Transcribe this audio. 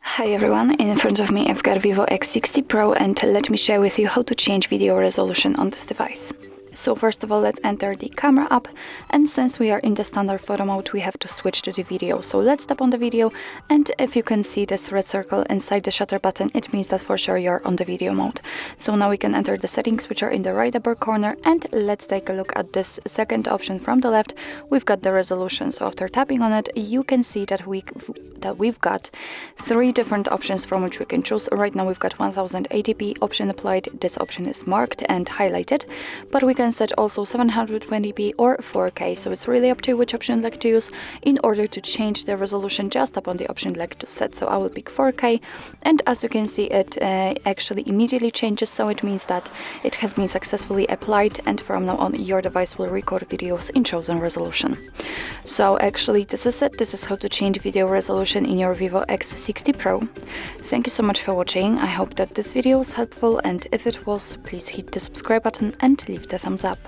Hi everyone, in front of me I've got VIVO X60 Pro and let me share with you how to change video resolution on this device. So first of all, let's enter the camera app, and since we are in the standard photo mode, we have to switch to the video. So let's tap on the video, and if you can see this red circle inside the shutter button, it means that for sure you're on the video mode. So now we can enter the settings, which are in the right upper corner, and let's take a look at this second option from the left. We've got the resolution. So after tapping on it, you can see that we've got three different options from which we can choose. Right now we've got 1080p option applied. This option is marked and highlighted, but we can set also 720p or 4K, so it's really up to you which option you'd like to use. In order to change the resolution, just tap on the option you'd like to set. So I will pick 4K, and as you can see, it actually immediately changes, so it means that it has been successfully applied, and from now on your device will record videos in chosen resolution. So actually this is it. This is how to change video resolution in your VIVO X60 Pro. Thank you so much for watching. I hope that this video was helpful, and if it was, please hit the subscribe button and leave the thumbs up.